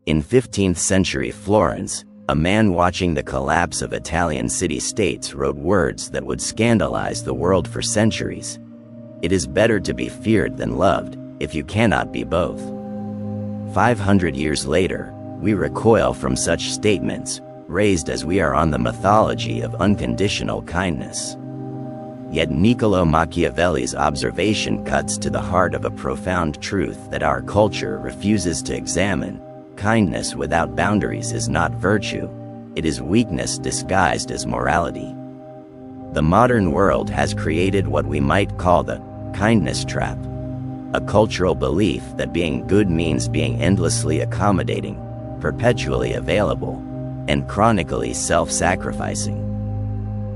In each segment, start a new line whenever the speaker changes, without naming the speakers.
In 15th century Florence, a man watching the collapse of Italian city-states wrote words that would scandalize the world for centuries. It is better to be feared than loved, if you cannot be both. 500 years later, we recoil from such statements, raised as we are on the mythology of unconditional kindness. Yet Niccolò Machiavelli's observation cuts to the heart of a profound truth that our culture refuses to examine. Kindness without boundaries is not virtue, it is weakness disguised as morality. The modern world has created what we might call the kindness trap, a cultural belief that being good means being endlessly accommodating, perpetually available, and chronically self-sacrificing.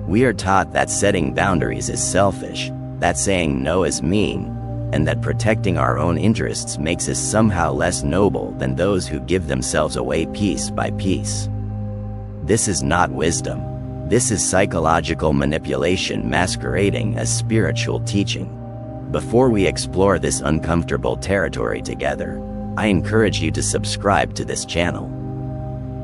We are taught that setting boundaries is selfish, that saying no is mean, and that protecting our own interests makes us somehow less noble than those who give themselves away piece by piece. This is not wisdom. This is psychological manipulation masquerading as spiritual teaching. Before we explore this uncomfortable territory together, I encourage you to subscribe to this channel.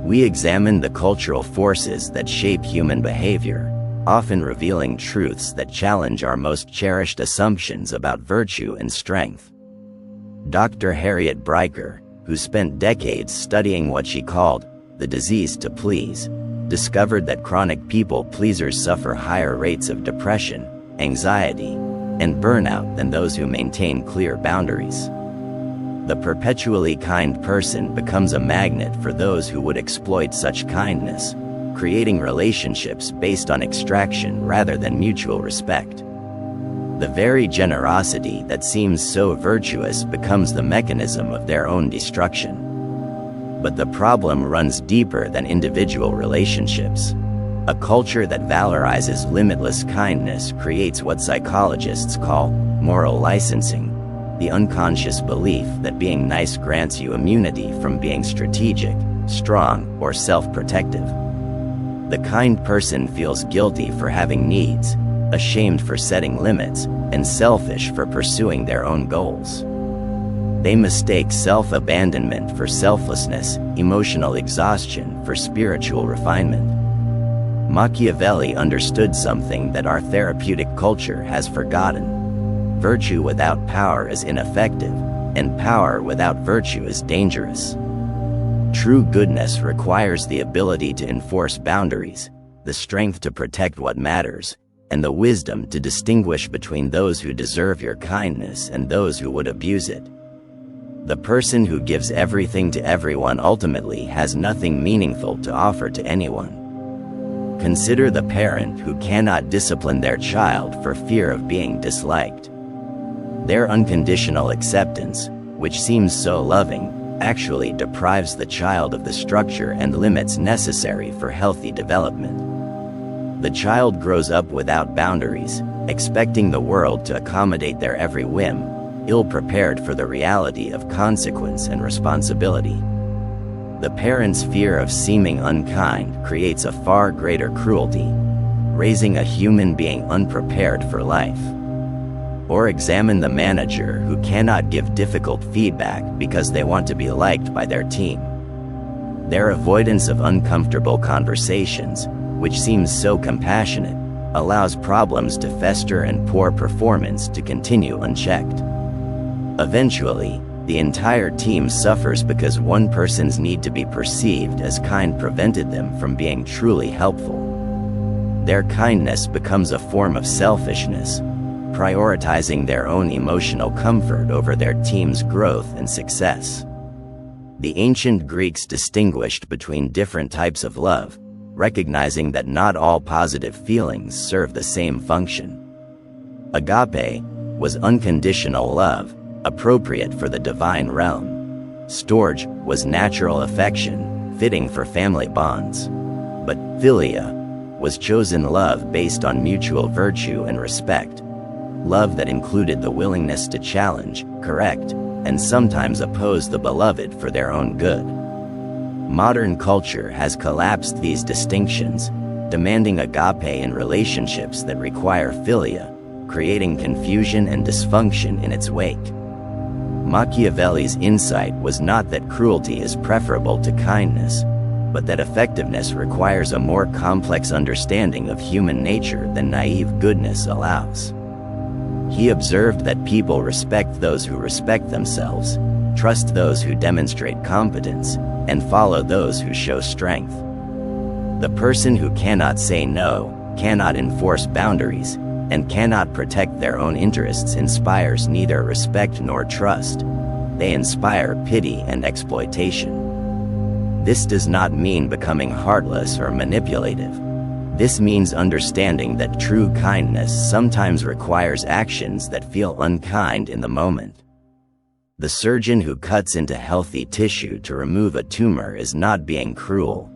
We examine the cultural forces that shape human behavior, often revealing truths that challenge our most cherished assumptions about virtue and strength. Dr. Harriet Bryker, who spent decades studying what she called the disease to please, discovered that chronic people-pleasers suffer higher rates of depression, anxiety, and burnout than those who maintain clear boundaries. The perpetually kind person becomes a magnet for those who would exploit such kindness, creating relationships based on extraction rather than mutual respect. The very generosity that seems so virtuous becomes the mechanism of their own destruction. But the problem runs deeper than individual relationships. A culture that valorizes limitless kindness creates what psychologists call moral licensing, the unconscious belief that being nice grants you immunity from being strategic, strong, or self-protective. The kind person feels guilty for having needs, ashamed for setting limits, and selfish for pursuing their own goals. They mistake self-abandonment for selflessness, emotional exhaustion for spiritual refinement. Machiavelli understood something that our therapeutic culture has forgotten. Virtue without power is ineffective, and power without virtue is dangerous. True goodness requires the ability to enforce boundaries, the strength to protect what matters, and the wisdom to distinguish between those who deserve your kindness and those who would abuse it. The person who gives everything to everyone ultimately has nothing meaningful to offer to anyone. Consider the parent who cannot discipline their child for fear of being disliked. Their unconditional acceptance, which seems so loving, actually deprives the child of the structure and limits necessary for healthy development. The child grows up without boundaries, expecting the world to accommodate their every whim, ill-prepared for the reality of consequence and responsibility. The parent's fear of seeming unkind creates a far greater cruelty, raising a human being unprepared for life. Or examine the manager who cannot give difficult feedback because they want to be liked by their team. Their avoidance of uncomfortable conversations, which seems so compassionate, allows problems to fester and poor performance to continue unchecked. Eventually, the entire team suffers because one person's need to be perceived as kind prevented them from being truly helpful. Their kindness becomes a form of selfishness, prioritizing their own emotional comfort over their team's growth and success. The ancient Greeks distinguished between different types of love, recognizing that not all positive feelings serve the same function. Agape was unconditional love, appropriate for the divine realm. Storge was natural affection, fitting for family bonds. But philia was chosen love based on mutual virtue and respect. Love that included the willingness to challenge, correct, and sometimes oppose the beloved for their own good. Modern culture has collapsed these distinctions, demanding agape in relationships that require philia, creating confusion and dysfunction in its wake. Machiavelli's insight was not that cruelty is preferable to kindness, but that effectiveness requires a more complex understanding of human nature than naive goodness allows. He observed that people respect those who respect themselves, trust those who demonstrate competence, and follow those who show strength. The person who cannot say no, cannot enforce boundaries, and cannot protect their own interests inspires neither respect nor trust. They inspire pity and exploitation. This does not mean becoming heartless or manipulative. This means understanding that true kindness sometimes requires actions that feel unkind in the moment. The surgeon who cuts into healthy tissue to remove a tumor is not being cruel.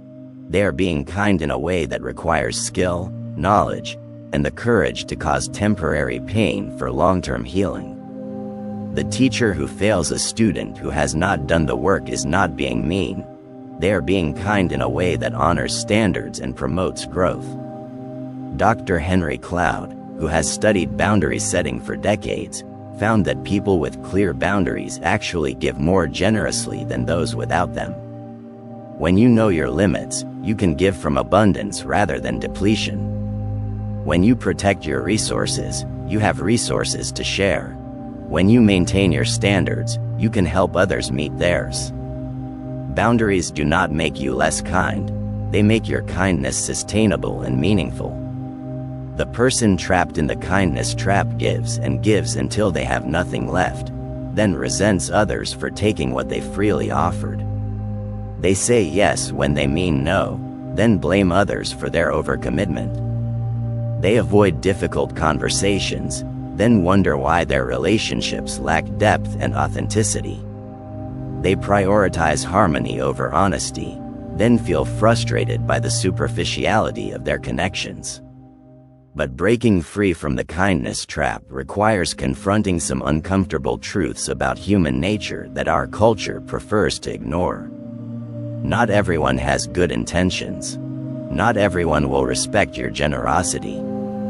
They are being kind in a way that requires skill, knowledge, and the courage to cause temporary pain for long-term healing. The teacher who fails a student who has not done the work is not being mean. They are being kind in a way that honors standards and promotes growth. Dr. Henry Cloud, who has studied boundary setting for decades, found that people with clear boundaries actually give more generously than those without them. When you know your limits, you can give from abundance rather than depletion. When you protect your resources, you have resources to share. When you maintain your standards, you can help others meet theirs. Boundaries do not make you less kind. They make your kindness sustainable and meaningful. The person trapped in the kindness trap gives and gives until they have nothing left, then resents others for taking what they freely offered. They say yes when they mean no, then blame others for their overcommitment. They avoid difficult conversations, then wonder why their relationships lack depth and authenticity. They prioritize harmony over honesty, then feel frustrated by the superficiality of their connections. But breaking free from the kindness trap requires confronting some uncomfortable truths about human nature that our culture prefers to ignore. Not everyone has good intentions. Not everyone will respect your generosity.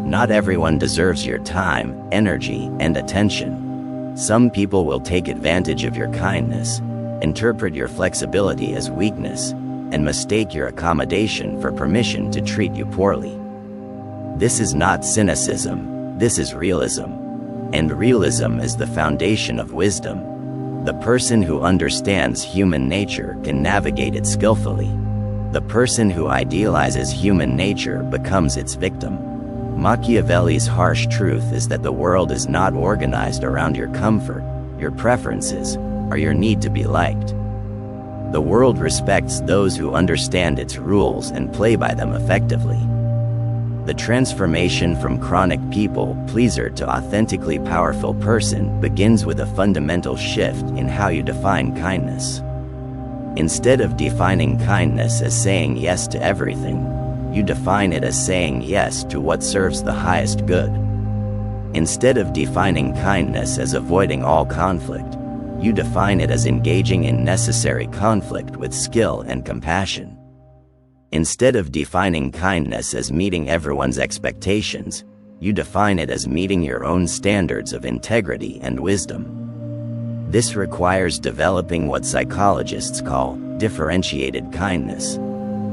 Not everyone deserves your time, energy, and attention. Some people will take advantage of your kindness, interpret your flexibility as weakness, and mistake your accommodation for permission to treat you poorly. This is not cynicism, this is realism. And realism is the foundation of wisdom. The person who understands human nature can navigate it skillfully. The person who idealizes human nature becomes its victim. Machiavelli's harsh truth is that the world is not organized around your comfort, your preferences, or your need to be liked. The world respects those who understand its rules and play by them effectively. The transformation from chronic people pleaser to authentically powerful person begins with a fundamental shift in how you define kindness. Instead of defining kindness as saying yes to everything, you define it as saying yes to what serves the highest good. Instead of defining kindness as avoiding all conflict, you define it as engaging in necessary conflict with skill and compassion. Instead of defining kindness as meeting everyone's expectations, you define it as meeting your own standards of integrity and wisdom. This requires developing what psychologists call differentiated kindness,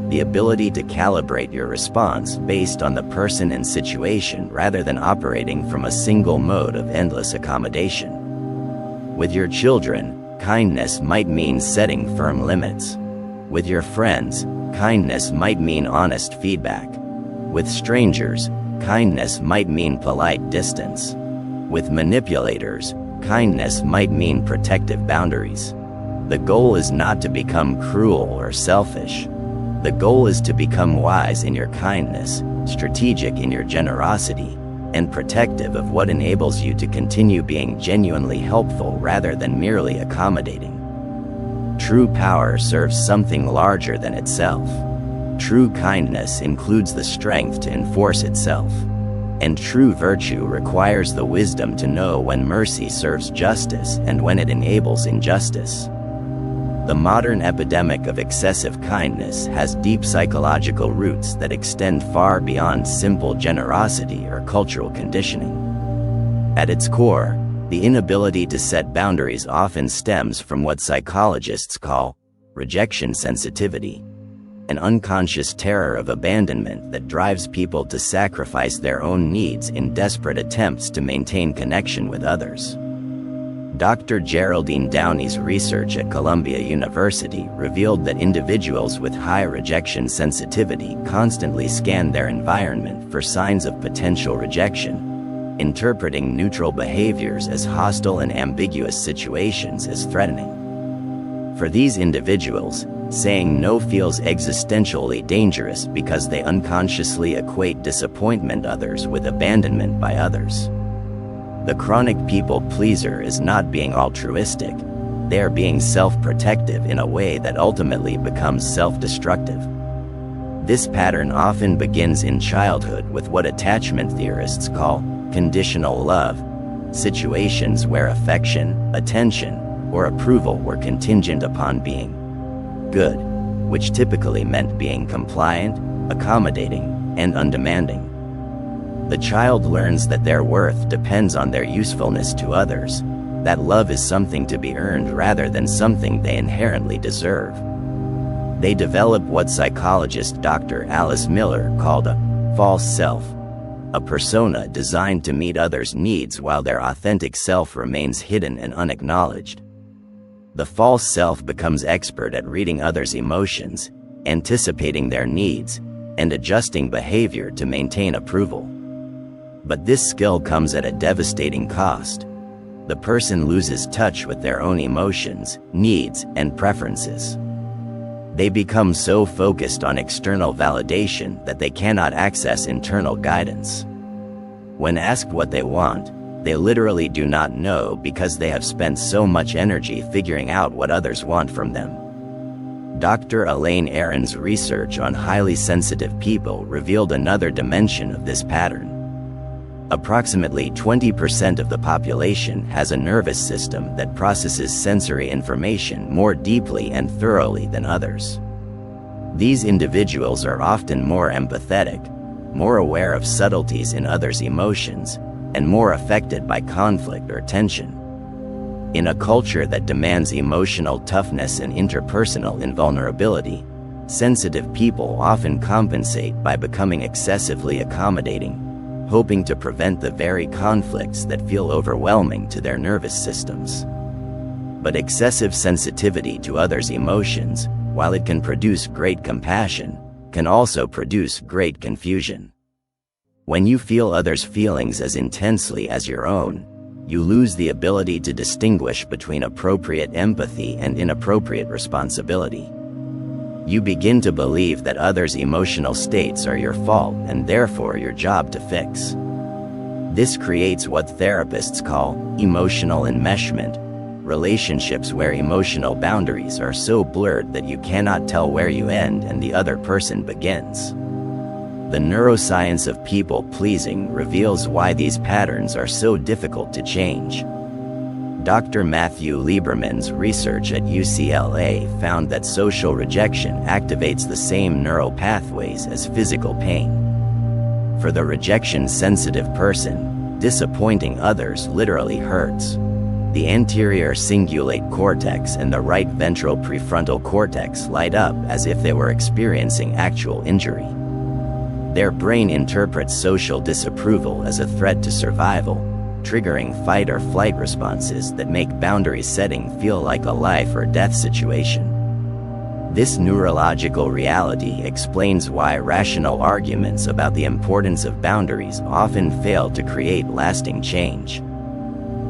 the ability to calibrate your response based on the person and situation rather than operating from a single mode of endless accommodation. With your children, kindness might mean setting firm limits. With your friends, kindness might mean honest feedback. With strangers, kindness might mean polite distance. With manipulators, kindness might mean protective boundaries. The goal is not to become cruel or selfish. The goal is to become wise in your kindness, strategic in your generosity, and protective of what enables you to continue being genuinely helpful rather than merely accommodating. True power serves something larger than itself. True kindness includes the strength to enforce itself. And true virtue requires the wisdom to know when mercy serves justice and when it enables injustice. The modern epidemic of excessive kindness has deep psychological roots that extend far beyond simple generosity or cultural conditioning. At its core, The inability to set boundaries often stems from what psychologists call rejection sensitivity, an unconscious terror of abandonment that drives people to sacrifice their own needs in desperate attempts to maintain connection with others. Dr. Geraldine Downey's research at Columbia University revealed that individuals with high rejection sensitivity constantly scan their environment for signs of potential rejection, interpreting neutral behaviors as hostile and ambiguous situations as threatening. For these individuals, saying no feels existentially dangerous because they unconsciously equate disappointment others with abandonment by others. The chronic people pleaser is not being altruistic, they are being self-protective in a way that ultimately becomes self-destructive. This pattern often begins in childhood with what attachment theorists call conditional love, situations where affection, attention, or approval were contingent upon being good, which typically meant being compliant, accommodating, and undemanding. The child learns that their worth depends on their usefulness to others, that love is something to be earned rather than something they inherently deserve. They develop what psychologist Dr. Alice Miller called a false self, a persona designed to meet others' needs while their authentic self remains hidden and unacknowledged. The false self becomes expert at reading others' emotions, anticipating their needs, and adjusting behavior to maintain approval. But this skill comes at a devastating cost. The person loses touch with their own emotions, needs, and preferences. They become so focused on external validation that they cannot access internal guidance. When asked what they want, they literally do not know because they have spent so much energy figuring out what others want from them. Dr. Elaine Aron's research on highly sensitive people revealed another dimension of this pattern. Approximately 20% of the population has a nervous system that processes sensory information more deeply and thoroughly than others. These individuals are often more empathetic, more aware of subtleties in others' emotions, and more affected by conflict or tension. In a culture that demands emotional toughness and interpersonal invulnerability, sensitive people often compensate by becoming excessively accommodating, hoping to prevent the very conflicts that feel overwhelming to their nervous systems. But excessive sensitivity to others' emotions, while it can produce great compassion, can also produce great confusion. When you feel others' feelings as intensely as your own, you lose the ability to distinguish between appropriate empathy and inappropriate responsibility. You begin to believe that others' emotional states are your fault and therefore your job to fix. This creates what therapists call emotional enmeshment, relationships where emotional boundaries are so blurred that you cannot tell where you end and the other person begins. The neuroscience of people-pleasing reveals why these patterns are so difficult to change. Dr. Matthew Lieberman's research at UCLA found that social rejection activates the same neural pathways as physical pain. For the rejection-sensitive person, disappointing others literally hurts. The anterior cingulate cortex and the right ventral prefrontal cortex light up as if they were experiencing actual injury. Their brain interprets social disapproval as a threat to survival, triggering fight or flight responses that make boundary setting feel like a life or death situation. This neurological reality explains why rational arguments about the importance of boundaries often fail to create lasting change.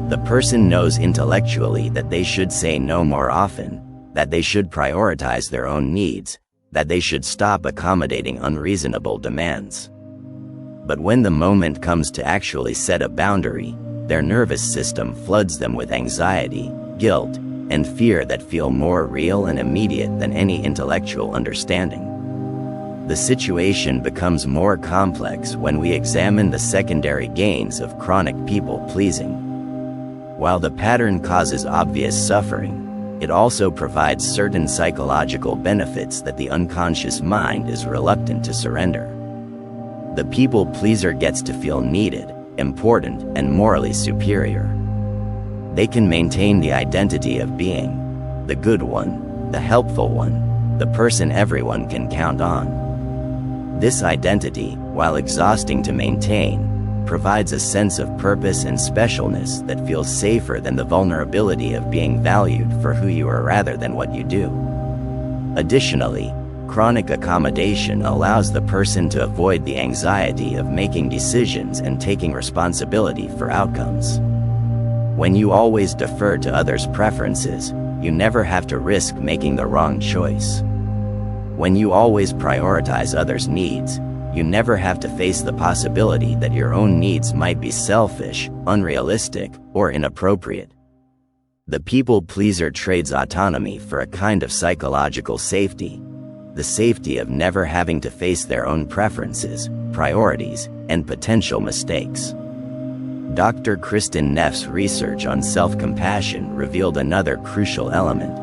The person knows intellectually that they should say no more often, that they should prioritize their own needs, that they should stop accommodating unreasonable demands. But when the moment comes to actually set a boundary, their nervous system floods them with anxiety, guilt, and fear that feel more real and immediate than any intellectual understanding. The situation becomes more complex when we examine the secondary gains of chronic people-pleasing. While the pattern causes obvious suffering, it also provides certain psychological benefits that the unconscious mind is reluctant to surrender. The people-pleaser gets to feel needed, important, and morally superior. They can maintain the identity of being the good one, the helpful one, the person everyone can count on. This identity, while exhausting to maintain, provides a sense of purpose and specialness that feels safer than the vulnerability of being valued for who you are rather than what you do. Additionally, chronic accommodation allows the person to avoid the anxiety of making decisions and taking responsibility for outcomes. When you always defer to others' preferences, you never have to risk making the wrong choice. When you always prioritize others' needs, you never have to face the possibility that your own needs might be selfish, unrealistic, or inappropriate. The people pleaser trades autonomy for a kind of psychological safety, the safety of never having to face their own preferences, priorities, and potential mistakes. Dr. Kristin Neff's research on self-compassion revealed another crucial element.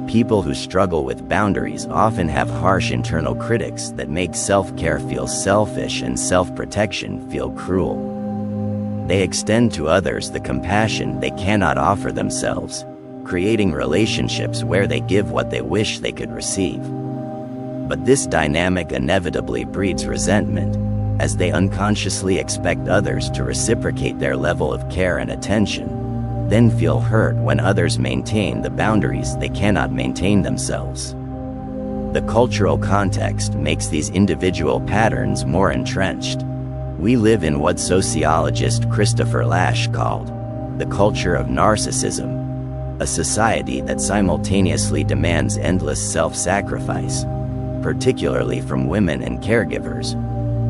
People who struggle with boundaries often have harsh internal critics that make self-care feel selfish and self-protection feel cruel. They extend to others the compassion they cannot offer themselves, creating relationships where they give what they wish they could receive. But this dynamic inevitably breeds resentment, as they unconsciously expect others to reciprocate their level of care and attention, then feel hurt when others maintain the boundaries they cannot maintain themselves. The cultural context makes these individual patterns more entrenched. We live in what sociologist Christopher Lasch called the culture of narcissism, a society that simultaneously demands endless self-sacrifice, particularly from women and caregivers,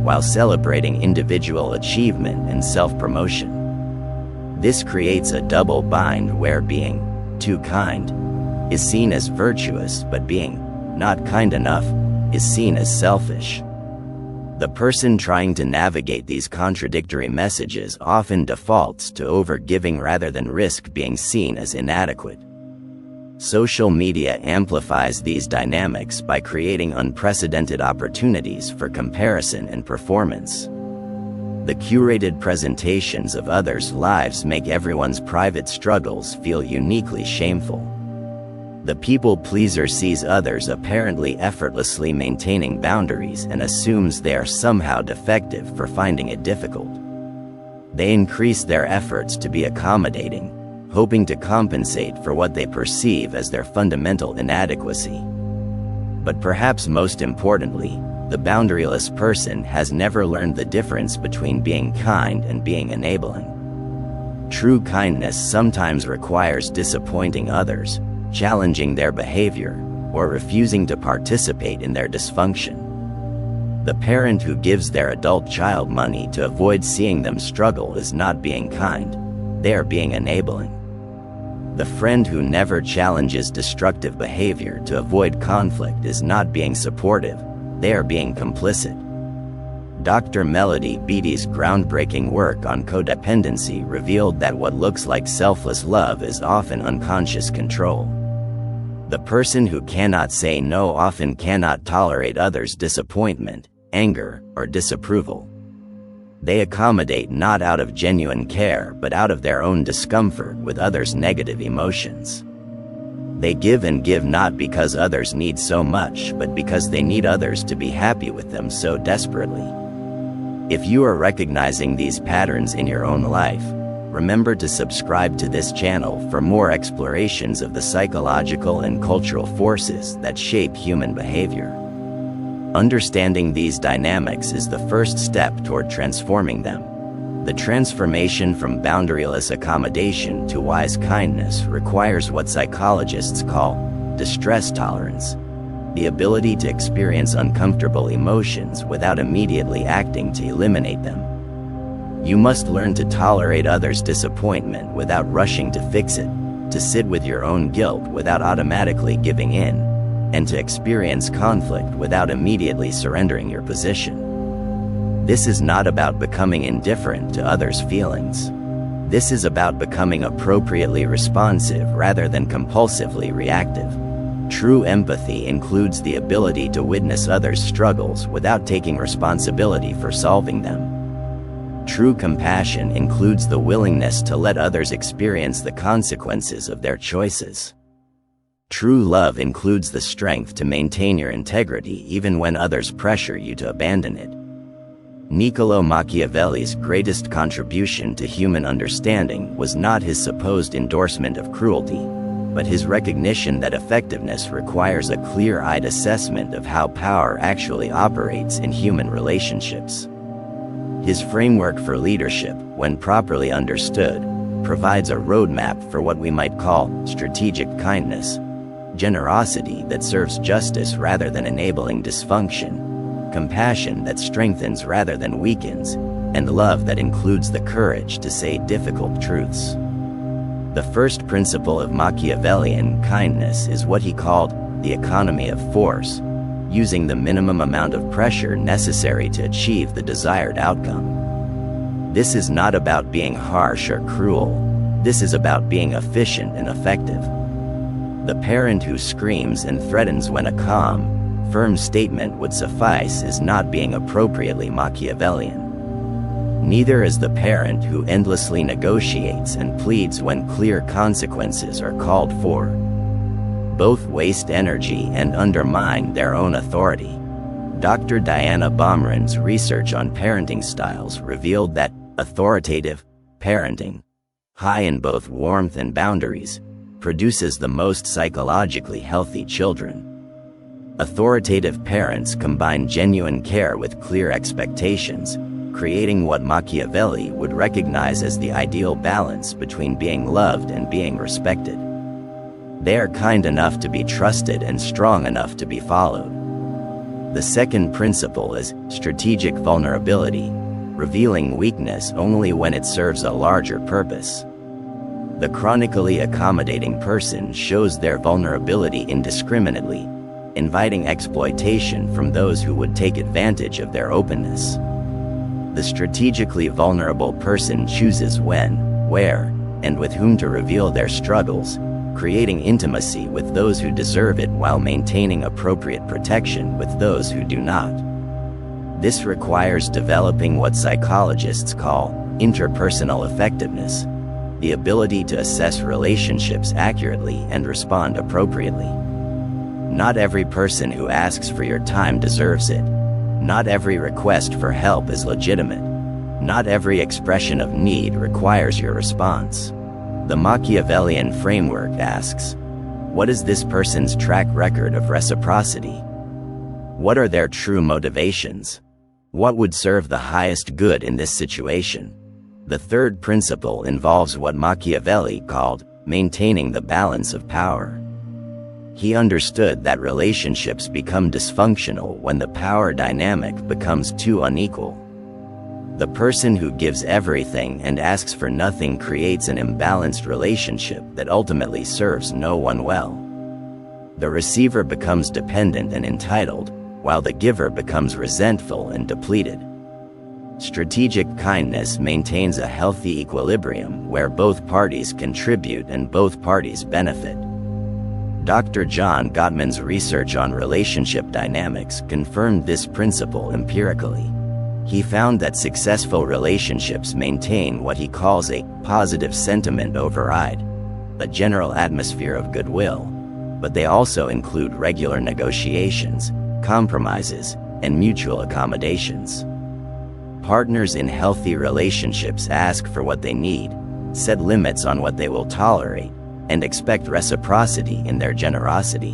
while celebrating individual achievement and self-promotion. This creates a double bind where being too kind is seen as virtuous, but being not kind enough is seen as selfish. The person trying to navigate these contradictory messages often defaults to overgiving rather than risk being seen as inadequate. Social media amplifies these dynamics by creating unprecedented opportunities for comparison and performance. The curated presentations of others' lives make everyone's private struggles feel uniquely shameful. The people pleaser sees others apparently effortlessly maintaining boundaries and assumes they are somehow defective for finding it difficult. They increase their efforts to be accommodating, hoping to compensate for what they perceive as their fundamental inadequacy. But perhaps most importantly, the boundaryless person has never learned the difference between being kind and being enabling. True kindness sometimes requires disappointing others, challenging their behavior, or refusing to participate in their dysfunction. The parent who gives their adult child money to avoid seeing them struggle is not being kind, they are being enabling. The friend who never challenges destructive behavior to avoid conflict is not being supportive, they are being complicit. Dr. Melody Beattie's groundbreaking work on codependency revealed that what looks like selfless love is often unconscious control. The person who cannot say no often cannot tolerate others' disappointment, anger, or disapproval. They accommodate not out of genuine care but out of their own discomfort with others' negative emotions. They give and give not because others need so much but because they need others to be happy with them so desperately. If you are recognizing these patterns in your own life, remember to subscribe to this channel for more explorations of the psychological and cultural forces that shape human behavior. Understanding these dynamics is the first step toward transforming them. The transformation from boundaryless accommodation to wise kindness requires what psychologists call distress tolerance, the ability to experience uncomfortable emotions without immediately acting to eliminate them. You must learn to tolerate others' disappointment without rushing to fix it, to sit with your own guilt without automatically giving in, and to experience conflict without immediately surrendering your position. This is not about becoming indifferent to others' feelings. This is about becoming appropriately responsive rather than compulsively reactive. True empathy includes the ability to witness others' struggles without taking responsibility for solving them. True compassion includes the willingness to let others experience the consequences of their choices. True love includes the strength to maintain your integrity even when others pressure you to abandon it. Niccolo Machiavelli's greatest contribution to human understanding was not his supposed endorsement of cruelty, but his recognition that effectiveness requires a clear-eyed assessment of how power actually operates in human relationships. His framework for leadership, when properly understood, provides a roadmap for what we might call strategic kindness, generosity that serves justice rather than enabling dysfunction, compassion that strengthens rather than weakens, and love that includes the courage to say difficult truths. The first principle of Machiavellian kindness is what he called the economy of force, using the minimum amount of pressure necessary to achieve the desired outcome. This is not about being harsh or cruel. This is about being efficient and effective. The parent who screams and threatens when a calm, firm statement would suffice is not being appropriately Machiavellian. Neither is the parent who endlessly negotiates and pleads when clear consequences are called for. Both waste energy and undermine their own authority. Dr. Diana Baumrin's research on parenting styles revealed that authoritative parenting, high in both warmth and boundaries, produces the most psychologically healthy children. Authoritative parents combine genuine care with clear expectations, creating what Machiavelli would recognize as the ideal balance between being loved and being respected. They are kind enough to be trusted and strong enough to be followed. The second principle is strategic vulnerability, revealing weakness only when it serves a larger purpose. The chronically accommodating person shows their vulnerability indiscriminately, inviting exploitation from those who would take advantage of their openness. The strategically vulnerable person chooses when, where, and with whom to reveal their struggles, creating intimacy with those who deserve it while maintaining appropriate protection with those who do not. This requires developing what psychologists call interpersonal effectiveness, the ability to assess relationships accurately and respond appropriately. Not every person who asks for your time deserves it. Not every request for help is legitimate. Not every expression of need requires your response. The Machiavellian framework asks, what is this person's track record of reciprocity? What are their true motivations? What would serve the highest good in this situation? The third principle involves what Machiavelli called maintaining the balance of power. He understood that relationships become dysfunctional when the power dynamic becomes too unequal. The person who gives everything and asks for nothing creates an imbalanced relationship that ultimately serves no one well. The receiver becomes dependent and entitled, while the giver becomes resentful and depleted. Strategic kindness maintains a healthy equilibrium where both parties contribute and both parties benefit. Dr. John Gottman's research on relationship dynamics confirmed this principle empirically. He found that successful relationships maintain what he calls a positive sentiment override, a general atmosphere of goodwill, but they also include regular negotiations, compromises, and mutual accommodations. Partners in healthy relationships ask for what they need, set limits on what they will tolerate, and expect reciprocity in their generosity.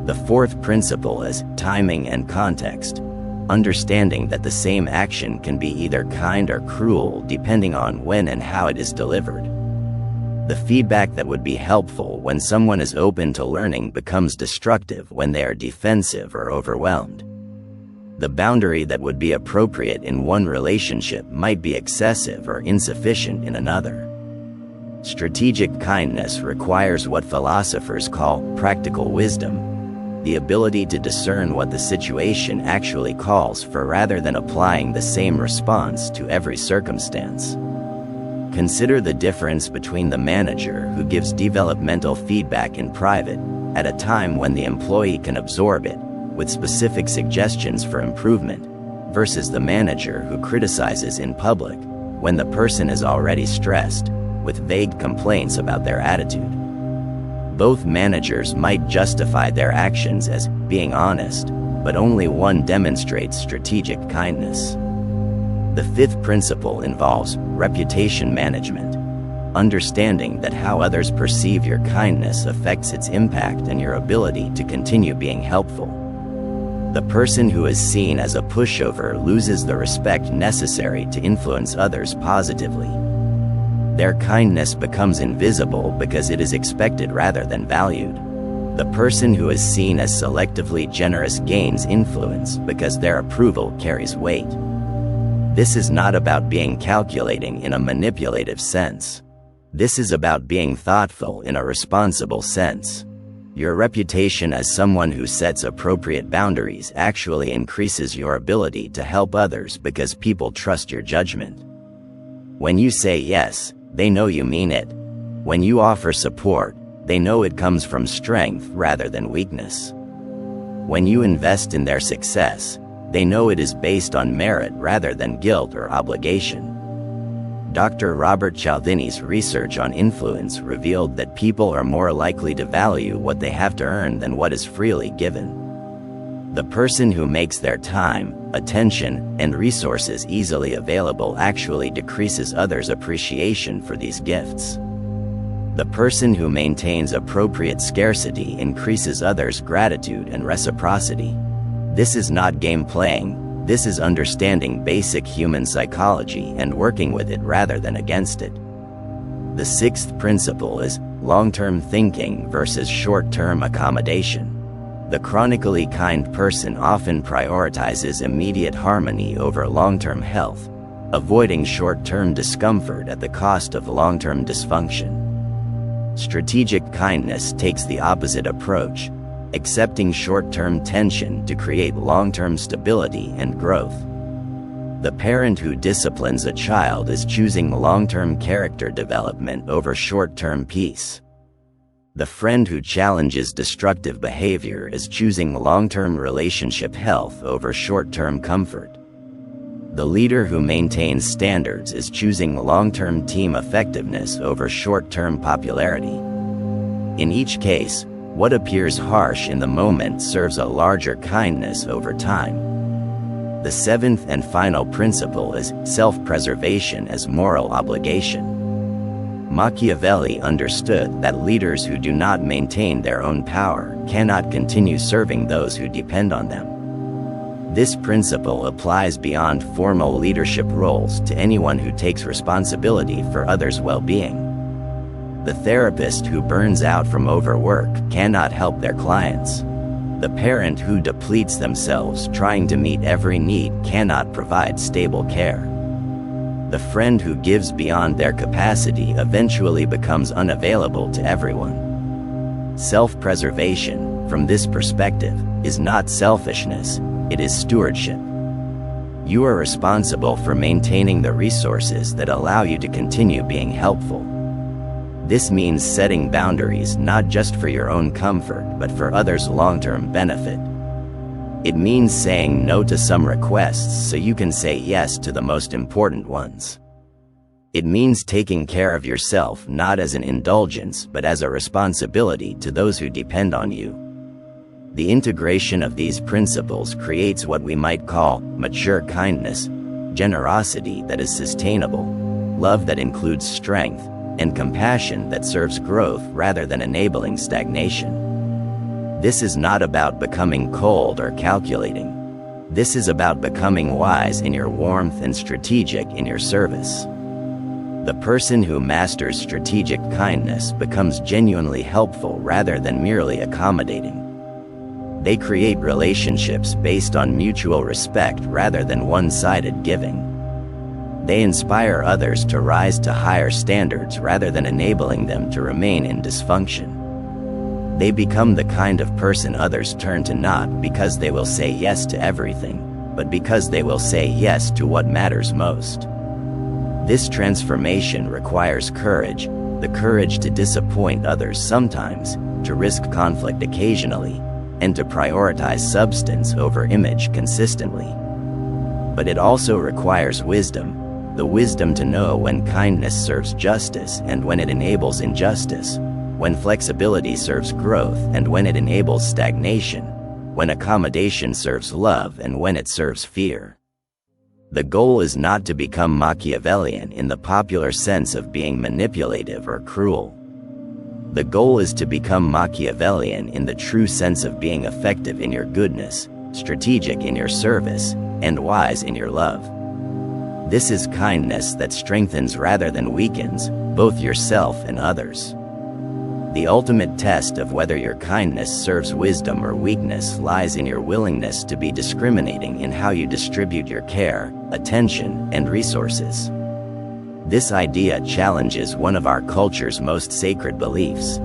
The fourth principle is timing and context, understanding that the same action can be either kind or cruel depending on when and how it is delivered. The feedback that would be helpful when someone is open to learning becomes destructive when they are defensive or overwhelmed. The boundary that would be appropriate in one relationship might be excessive or insufficient in another. Strategic kindness requires what philosophers call practical wisdom, the ability to discern what the situation actually calls for rather than applying the same response to every circumstance. Consider the difference between the manager who gives developmental feedback in private, at a time when the employee can absorb it, with specific suggestions for improvement, versus the manager who criticizes in public when the person is already stressed, with vague complaints about their attitude. Both managers might justify their actions as being honest, but only one demonstrates strategic kindness. The fifth principle involves reputation management, understanding that how others perceive your kindness affects its impact and your ability to continue being helpful. The person who is seen as a pushover loses the respect necessary to influence others positively. Their kindness becomes invisible because it is expected rather than valued. The person who is seen as selectively generous gains influence because their approval carries weight. This is not about being calculating in a manipulative sense. This is about being thoughtful in a responsible sense. Your reputation as someone who sets appropriate boundaries actually increases your ability to help others because people trust your judgment. When you say yes, they know you mean it. When you offer support, they know it comes from strength rather than weakness. When you invest in their success, they know it is based on merit rather than guilt or obligation. Dr. Robert Cialdini's research on influence revealed that people are more likely to value what they have to earn than what is freely given. The person who makes their time, attention, and resources easily available actually decreases others' appreciation for these gifts. The person who maintains appropriate scarcity increases others' gratitude and reciprocity. This is not game playing. This is understanding basic human psychology and working with it rather than against it. The sixth principle is long-term thinking versus short-term accommodation. The chronically kind person often prioritizes immediate harmony over long-term health, avoiding short-term discomfort at the cost of long-term dysfunction. Strategic kindness takes the opposite approach, accepting short-term tension to create long-term stability and growth. The parent who disciplines a child is choosing long-term character development over short-term peace. The friend who challenges destructive behavior is choosing long-term relationship health over short-term comfort. The leader who maintains standards is choosing long-term team effectiveness over short-term popularity. In each case, what appears harsh in the moment serves a larger kindness over time. The seventh and final principle is self-preservation as moral obligation. Machiavelli understood that leaders who do not maintain their own power cannot continue serving those who depend on them. This principle applies beyond formal leadership roles to anyone who takes responsibility for others' well-being. The therapist who burns out from overwork cannot help their clients. The parent who depletes themselves trying to meet every need cannot provide stable care. The friend who gives beyond their capacity eventually becomes unavailable to everyone. Self-preservation, from this perspective, is not selfishness, it is stewardship. You are responsible for maintaining the resources that allow you to continue being helpful. This means setting boundaries not just for your own comfort but for others' long-term benefit. It means saying no to some requests so you can say yes to the most important ones. It means taking care of yourself not as an indulgence but as a responsibility to those who depend on you. The integration of these principles creates what we might call mature kindness, generosity that is sustainable, love that includes strength, and compassion that serves growth rather than enabling stagnation. This is not about becoming cold or calculating. This is about becoming wise in your warmth and strategic in your service. The person who masters strategic kindness becomes genuinely helpful rather than merely accommodating. They create relationships based on mutual respect rather than one-sided giving. They inspire others to rise to higher standards rather than enabling them to remain in dysfunction. They become the kind of person others turn to not because they will say yes to everything, but because they will say yes to what matters most. This transformation requires courage, the courage to disappoint others sometimes, to risk conflict occasionally, and to prioritize substance over image consistently. But it also requires wisdom, the wisdom to know when kindness serves justice and when it enables injustice, when flexibility serves growth and when it enables stagnation, when accommodation serves love and when it serves fear. The goal is not to become Machiavellian in the popular sense of being manipulative or cruel. The goal is to become Machiavellian in the true sense of being effective in your goodness, strategic in your service, and wise in your love. This is kindness that strengthens rather than weakens, both yourself and others. The ultimate test of whether your kindness serves wisdom or weakness lies in your willingness to be discriminating in how you distribute your care, attention, and resources. This idea challenges one of our culture's most sacred beliefs,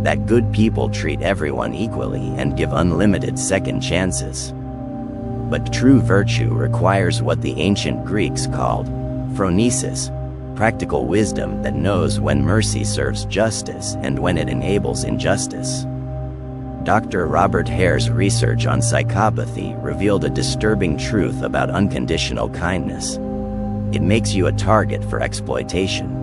that good people treat everyone equally and give unlimited second chances. But true virtue requires what the ancient Greeks called phronesis, practical wisdom that knows when mercy serves justice and when it enables injustice. Dr. Robert Hare's research on psychopathy revealed a disturbing truth about unconditional kindness. It makes you a target for exploitation.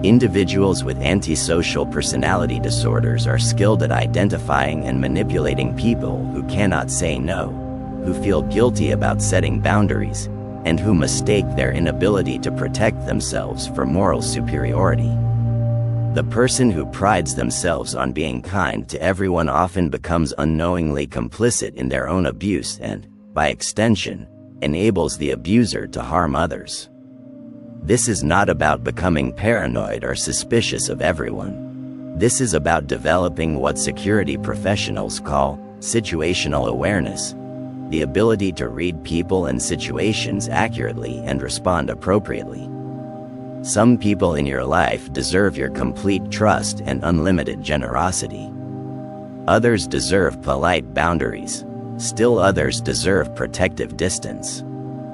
Individuals with antisocial personality disorders are skilled at identifying and manipulating people who cannot say no, who feel guilty about setting boundaries, and who mistake their inability to protect themselves for moral superiority. The person who prides themselves on being kind to everyone often becomes unknowingly complicit in their own abuse and, by extension, enables the abuser to harm others. This is not about becoming paranoid or suspicious of everyone. This is about developing what security professionals call situational awareness, the ability to read people and situations accurately and respond appropriately. Some people in your life deserve your complete trust and unlimited generosity. Others deserve polite boundaries. Still others deserve protective distance.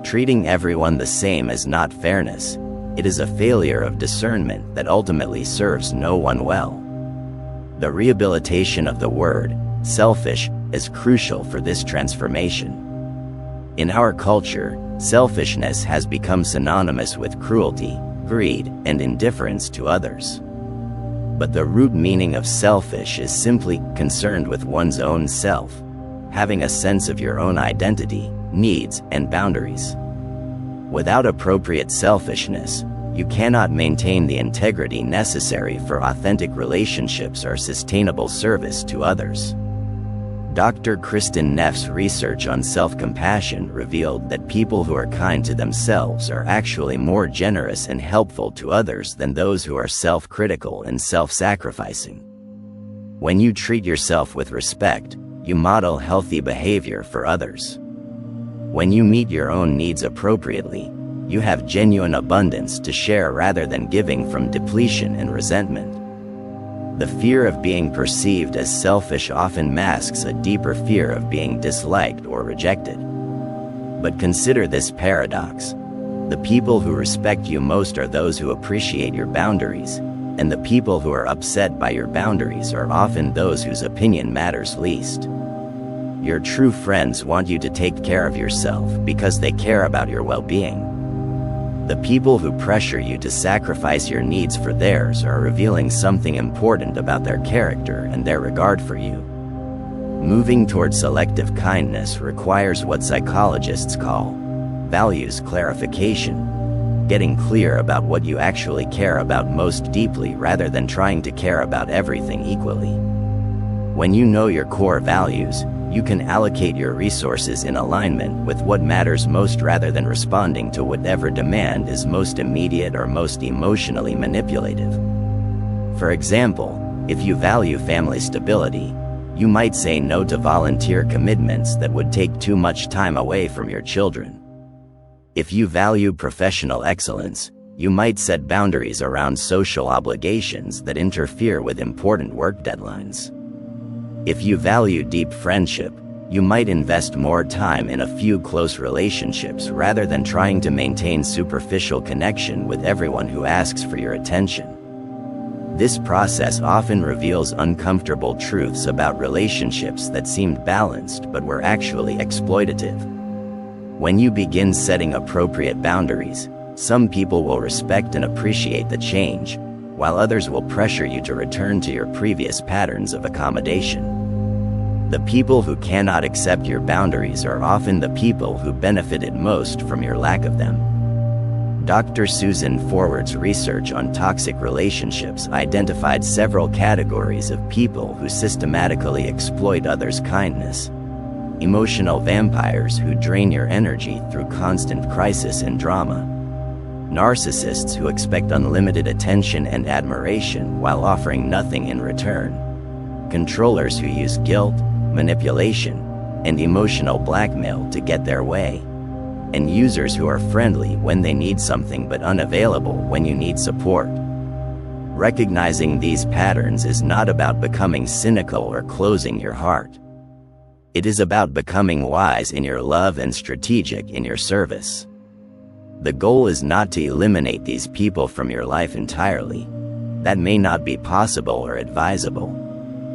Treating everyone the same is not fairness. It is a failure of discernment that ultimately serves no one well. The rehabilitation of the word selfish is crucial for this transformation. In our culture, selfishness has become synonymous with cruelty, greed, and indifference to others. But the root meaning of selfish is simply concerned with one's own self, having a sense of your own identity, needs, and boundaries. Without appropriate selfishness, you cannot maintain the integrity necessary for authentic relationships or sustainable service to others. Dr. Kristin Neff's research on self-compassion revealed that people who are kind to themselves are actually more generous and helpful to others than those who are self-critical and self-sacrificing. When you treat yourself with respect, you model healthy behavior for others. When you meet your own needs appropriately, you have genuine abundance to share rather than giving from depletion and resentment. The fear of being perceived as selfish often masks a deeper fear of being disliked or rejected. But consider this paradox. The people who respect you most are those who appreciate your boundaries, and the people who are upset by your boundaries are often those whose opinion matters least. Your true friends want you to take care of yourself because they care about your well-being. The people who pressure you to sacrifice your needs for theirs are revealing something important about their character and their regard for you. Moving toward selective kindness requires what psychologists call values clarification, getting clear about what you actually care about most deeply rather than trying to care about everything equally. When you know your core values, you can allocate your resources in alignment with what matters most rather than responding to whatever demand is most immediate or most emotionally manipulative. For example, if you value family stability, you might say no to volunteer commitments that would take too much time away from your children. If you value professional excellence, you might set boundaries around social obligations that interfere with important work deadlines. If you value deep friendship, you might invest more time in a few close relationships rather than trying to maintain superficial connection with everyone who asks for your attention. This process often reveals uncomfortable truths about relationships that seemed balanced but were actually exploitative. When you begin setting appropriate boundaries, some people will respect and appreciate the change, while others will pressure you to return to your previous patterns of accommodation. The people who cannot accept your boundaries are often the people who benefited most from your lack of them. Dr. Susan Forward's research on toxic relationships identified several categories of people who systematically exploit others' kindness. Emotional vampires who drain your energy through constant crisis and drama. Narcissists who expect unlimited attention and admiration while offering nothing in return. Controllers who use guilt, manipulation, and emotional blackmail to get their way. And users who are friendly when they need something but unavailable when you need support. Recognizing these patterns is not about becoming cynical or closing your heart. It is about becoming wise in your love and strategic in your service. The goal is not to eliminate these people from your life entirely. That may not be possible or advisable,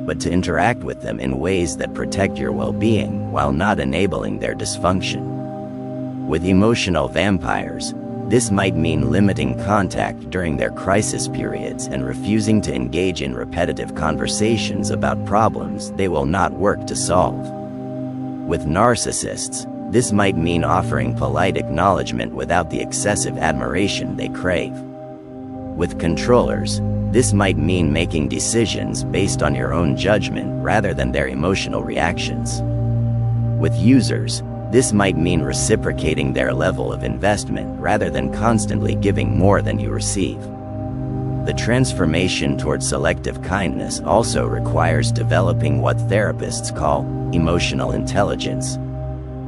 but to interact with them in ways that protect your well-being while not enabling their dysfunction. With emotional vampires, this might mean limiting contact during their crisis periods and refusing to engage in repetitive conversations about problems they will not work to solve. With narcissists, this might mean offering polite acknowledgement without the excessive admiration they crave. With controllers, this might mean making decisions based on your own judgment rather than their emotional reactions. With users, this might mean reciprocating their level of investment rather than constantly giving more than you receive. The transformation toward selective kindness also requires developing what therapists call emotional intelligence,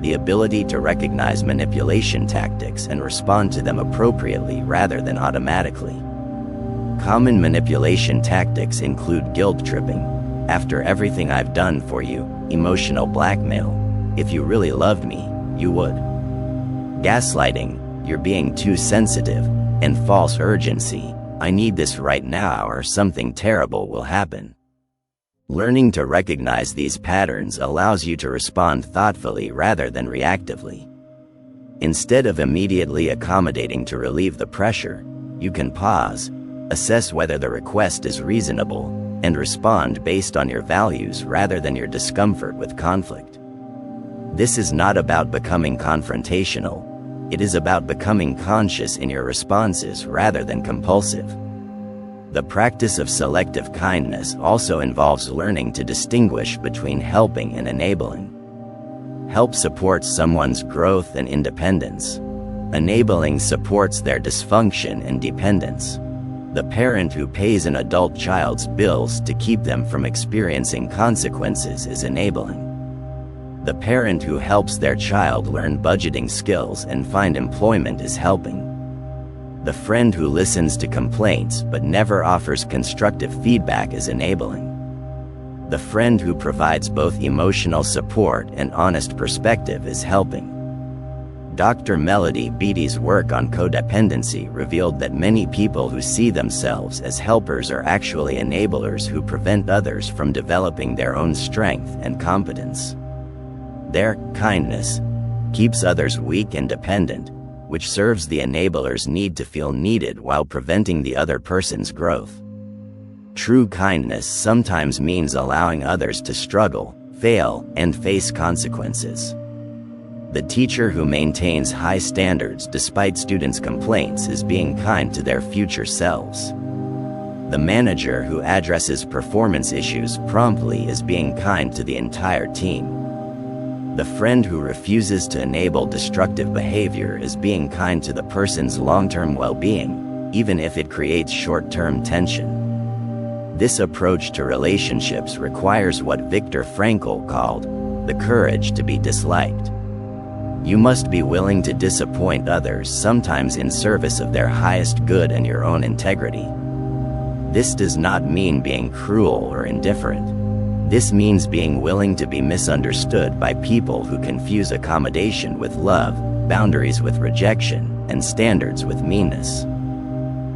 the ability to recognize manipulation tactics and respond to them appropriately rather than automatically. Common manipulation tactics include guilt tripping, after everything I've done for you, emotional blackmail, if you really loved me, you would. Gaslighting, you're being too sensitive, and false urgency, I need this right now or something terrible will happen. Learning to recognize these patterns allows you to respond thoughtfully rather than reactively. Instead of immediately accommodating to relieve the pressure, you can pause, assess whether the request is reasonable, and respond based on your values rather than your discomfort with conflict. This is not about becoming confrontational. It is about becoming conscious in your responses rather than compulsive. The practice of selective kindness also involves learning to distinguish between helping and enabling. Help supports someone's growth and independence. Enabling supports their dysfunction and dependence. The parent who pays an adult child's bills to keep them from experiencing consequences is enabling. The parent who helps their child learn budgeting skills and find employment is helping. The friend who listens to complaints but never offers constructive feedback is enabling. The friend who provides both emotional support and honest perspective is helping. Dr. Melody Beattie's work on codependency revealed that many people who see themselves as helpers are actually enablers who prevent others from developing their own strength and competence. Their kindness keeps others weak and dependent, which serves the enabler's need to feel needed while preventing the other person's growth. True kindness sometimes means allowing others to struggle, fail, and face consequences. The teacher who maintains high standards despite students' complaints is being kind to their future selves. The manager who addresses performance issues promptly is being kind to the entire team. The friend who refuses to enable destructive behavior is being kind to the person's long-term well-being, even if it creates short-term tension. This approach to relationships requires what Viktor Frankl called the courage to be disliked. You must be willing to disappoint others, sometimes in service of their highest good and your own integrity. This does not mean being cruel or indifferent. This means being willing to be misunderstood by people who confuse accommodation with love, boundaries with rejection, and standards with meanness.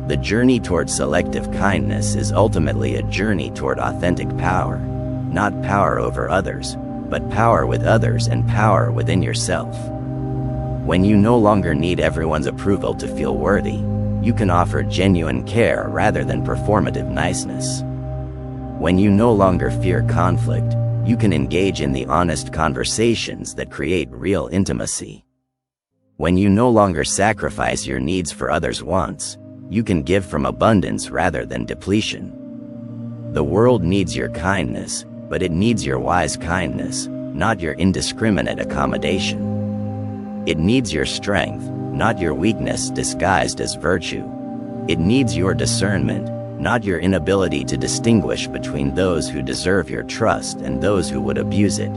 The journey toward selective kindness is ultimately a journey toward authentic power, not power over others, but power with others and power within yourself. When you no longer need everyone's approval to feel worthy, you can offer genuine care rather than performative niceness. When you no longer fear conflict, you can engage in the honest conversations that create real intimacy. When you no longer sacrifice your needs for others' wants, you can give from abundance rather than depletion. The world needs your kindness, but it needs your wise kindness, not your indiscriminate accommodation. It needs your strength, not your weakness disguised as virtue. It needs your discernment, not your inability to distinguish between those who deserve your trust and those who would abuse it.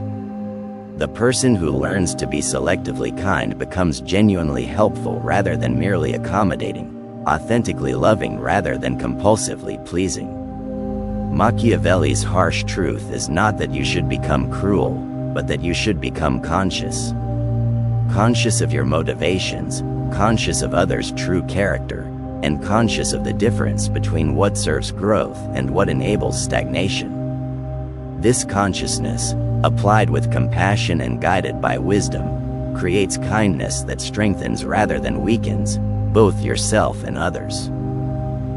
The person who learns to be selectively kind becomes genuinely helpful rather than merely accommodating, authentically loving rather than compulsively pleasing. Machiavelli's harsh truth is not that you should become cruel, but that you should become conscious. Conscious of your motivations, conscious of others' true character, and conscious of the difference between what serves growth and what enables stagnation. This consciousness, applied with compassion and guided by wisdom, creates kindness that strengthens rather than weakens, both yourself and others.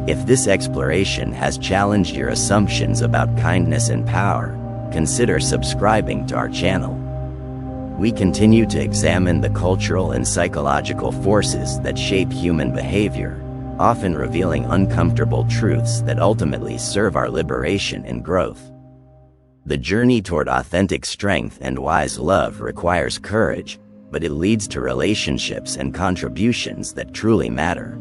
If this exploration has challenged your assumptions about kindness and power, consider subscribing to our channel. We continue to examine the cultural and psychological forces that shape human behavior, often revealing uncomfortable truths that ultimately serve our liberation and growth. The journey toward authentic strength and wise love requires courage, but it leads to relationships and contributions that truly matter.